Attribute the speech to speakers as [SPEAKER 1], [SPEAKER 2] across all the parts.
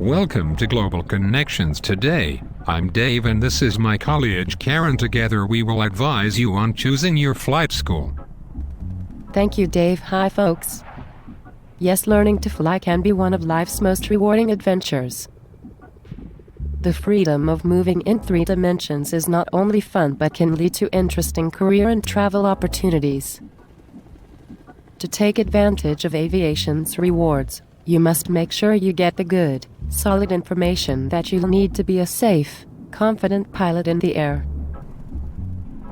[SPEAKER 1] Welcome to Global Connections today. I'm Dave and this is my colleague Karen. Together we will advise you on choosing your flight school.
[SPEAKER 2] Thank you, Dave. Hi, folks. Yes, learning to fly can be one of life's most rewarding adventures. The freedom of moving in 3 dimensions is not only fun but can lead to interesting career and travel opportunities. To take advantage of aviation's rewards, you must make sure you get the good, solid information that you'll need to be a safe, confident pilot in the air.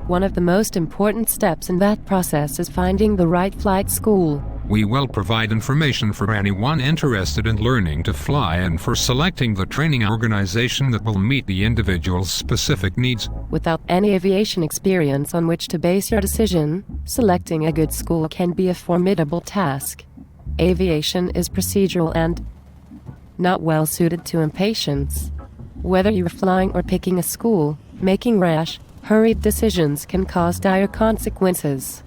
[SPEAKER 2] One of the most important steps in that process is finding the right flight school.
[SPEAKER 1] We will provide information for anyone interested in learning to fly and for selecting the training organization that will meet the individual's specific needs.
[SPEAKER 2] Without any aviation experience on which to base your decision, selecting a good school can be a formidable task. Aviation is procedural and not well suited to impatience. Whether you're flying or picking a school, making rash, hurried decisions can cause dire consequences.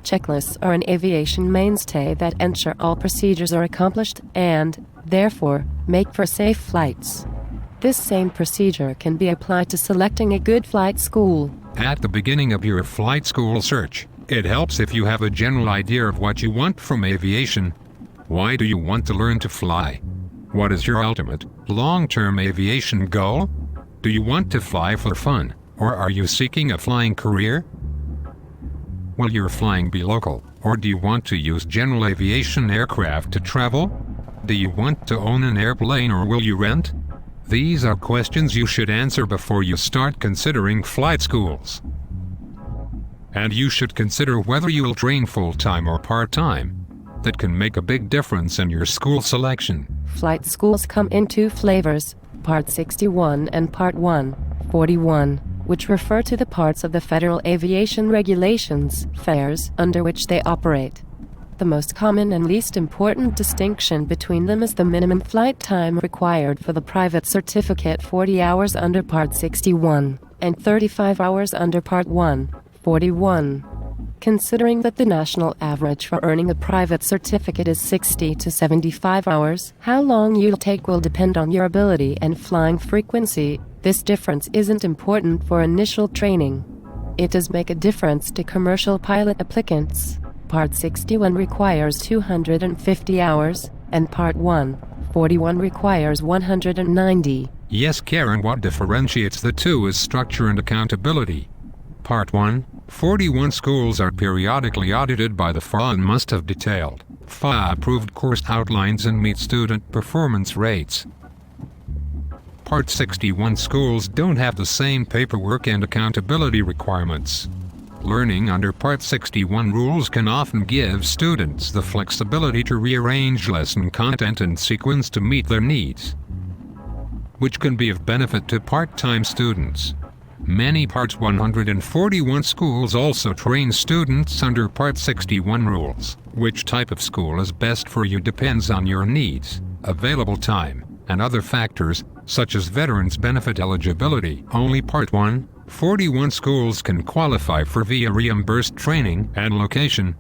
[SPEAKER 2] Checklists are an aviation mainstay that ensure all procedures are accomplished and, therefore, make for safe flights. This same procedure can be applied to selecting a good flight school.
[SPEAKER 1] At the beginning of your flight school search, it helps if you have a general idea of what you want from aviation. Why do you want to learn to fly? What is your ultimate, long-term aviation goal? Do you want to fly for fun, or are you seeking a flying career? Will your flying be local, or do you want to use general aviation aircraft to travel? Do you want to own an airplane or will you rent? These are questions you should answer before you start considering flight schools. And you should consider whether you'll train full-time or part-time. That can make a big difference in your school selection.
[SPEAKER 2] Flight schools come in 2 flavors, Part 61 and Part 141. Which refer to the parts of the Federal Aviation Regulations, FARs, under which they operate. The most common and least important distinction between them is the minimum flight time required for the private certificate: 40 hours under Part 61, and 35 hours under Part 141. Considering that the national average for earning a private certificate is 60 to 75 hours, how long you'll take will depend on your ability and flying frequency. This difference isn't important for initial training. It does make a difference to commercial pilot applicants. Part 61 requires 250 hours, and Part 141 requires 190.
[SPEAKER 1] Yes, Karen, what differentiates the two is structure and accountability. Part 141 schools are periodically audited by the FAA and must have detailed, FAA-approved course outlines and meet student performance rates. Part 61 schools don't have the same paperwork and accountability requirements. Learning under Part 61 rules can often give students the flexibility to rearrange lesson content and sequence to meet their needs, which can be of benefit to part-time students. Many Part 141 schools also train students under Part 61 rules. Which type of school is best for you depends on your needs, available time, and other factors, such as veterans benefit eligibility. Only Part 141 schools can qualify for via reimbursed training and location.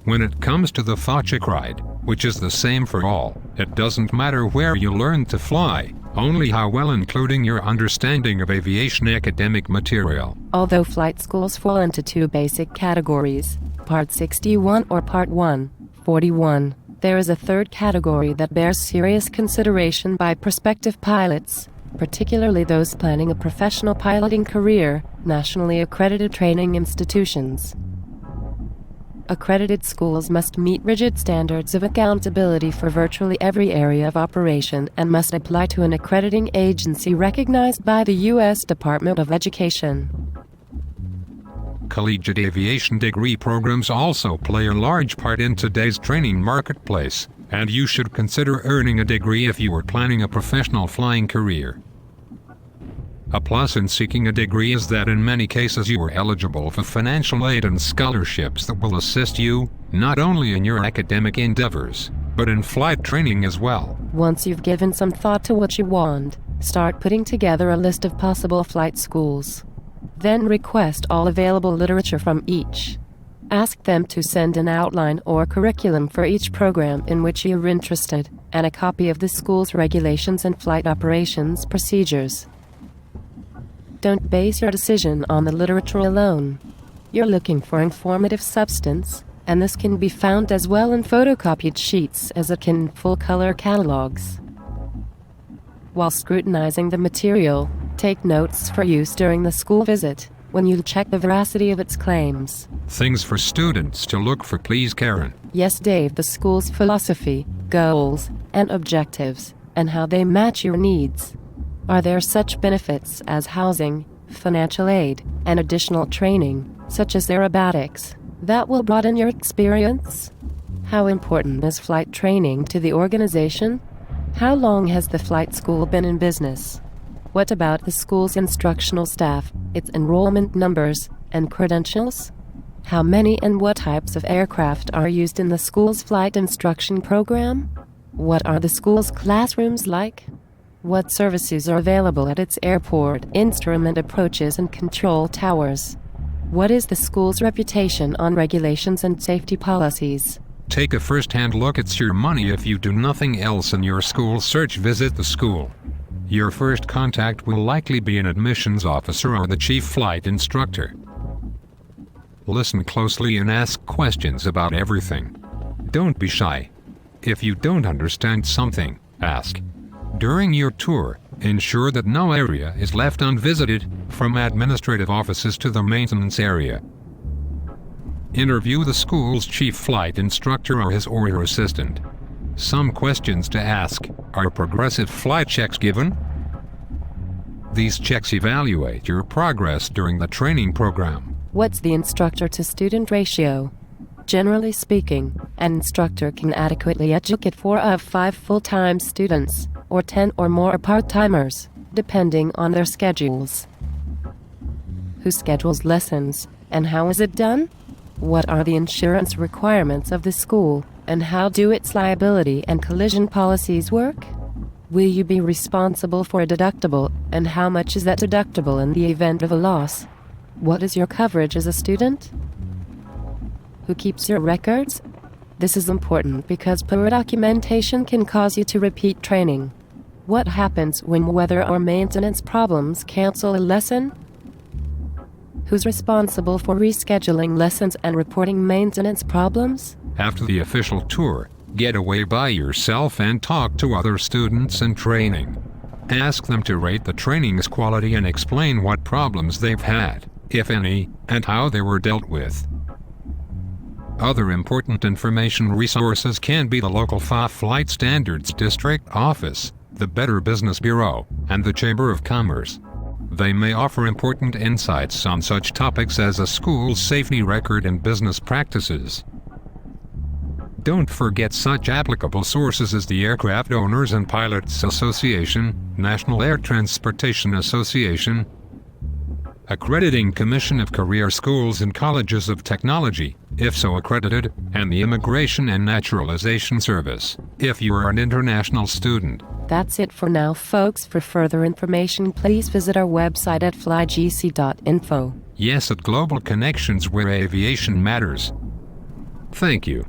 [SPEAKER 1] When it comes to the FAA check ride, which is the same for all, it doesn't matter where you learn to fly, only how well, including your understanding of aviation academic material.
[SPEAKER 2] Although flight schools fall into 2 basic categories, Part 61 or Part 141, there is a third category that bears serious consideration by prospective pilots, particularly those planning a professional piloting career: nationally accredited training institutions. Accredited schools must meet rigid standards of accountability for virtually every area of operation and must apply to an accrediting agency recognized by the U.S. Department of Education.
[SPEAKER 1] Collegiate aviation degree programs also play a large part in today's training marketplace, and you should consider earning a degree if you are planning a professional flying career. A plus in seeking a degree is that in many cases you are eligible for financial aid and scholarships that will assist you, not only in your academic endeavors, but in flight training as well.
[SPEAKER 2] Once you've given some thought to what you want, start putting together a list of possible flight schools. Then request all available literature from each. Ask them to send an outline or curriculum for each program in which you're interested, and a copy of the school's regulations and flight operations procedures. Don't base your decision on the literature alone. You're looking for informative substance, and this can be found as well in photocopied sheets as it can in full-color catalogs. While scrutinizing the material, take notes for use during the school visit, when you check the veracity of its claims.
[SPEAKER 1] Things for students to look for, please, Karen.
[SPEAKER 2] Yes, Dave, the school's philosophy, goals, and objectives, and how they match your needs. Are there such benefits as housing, financial aid, and additional training, such as aerobatics, that will broaden your experience? How important is flight training to the organization? How long has the flight school been in business? What about the school's instructional staff, its enrollment numbers, and credentials? How many and what types of aircraft are used in the school's flight instruction program? What are the school's classrooms like? What services are available at its airport, instrument approaches, and control towers? What is the school's reputation on regulations and safety policies?
[SPEAKER 1] Take a first-hand look at your money. If you do nothing else in your school search, visit the school. Your first contact will likely be an admissions officer or the chief flight instructor. Listen closely and ask questions about everything. Don't be shy. If you don't understand something, ask. During your tour, ensure that no area is left unvisited, from administrative offices to the maintenance area. Interview the school's chief flight instructor or his or her assistant. Some questions to ask: are progressive flight checks given? These checks evaluate your progress during the training program.
[SPEAKER 2] What's the instructor-to-student ratio? Generally speaking, an instructor can adequately educate 4 of 5 full-time students, or 10 or more part-timers, depending on their schedules. Who schedules lessons, and how is it done? What are the insurance requirements of the school, and how do its liability and collision policies work? Will you be responsible for a deductible, and how much is that deductible in the event of a loss? What is your coverage as a student? Who keeps your records? This is important because poor documentation can cause you to repeat training. What happens when weather or maintenance problems cancel a lesson? Who's responsible for rescheduling lessons and reporting maintenance problems?
[SPEAKER 1] After the official tour, get away by yourself and talk to other students in training. Ask them to rate the training's quality and explain what problems they've had, if any, and how they were dealt with. Other important information resources can be the local FAA Flight Standards District Office, the Better Business Bureau, and the Chamber of Commerce. They may offer important insights on such topics as a school's safety record and business practices. Don't forget such applicable sources as the Aircraft Owners and Pilots Association, National Air Transportation Association, Accrediting Commission of Career Schools and Colleges of Technology, if so accredited, and the Immigration and Naturalization Service, if you are an international student.
[SPEAKER 2] That's it for now, folks. For further information, please visit our website at flygc.info.
[SPEAKER 1] Yes, at Global Connections, where aviation matters. Thank you.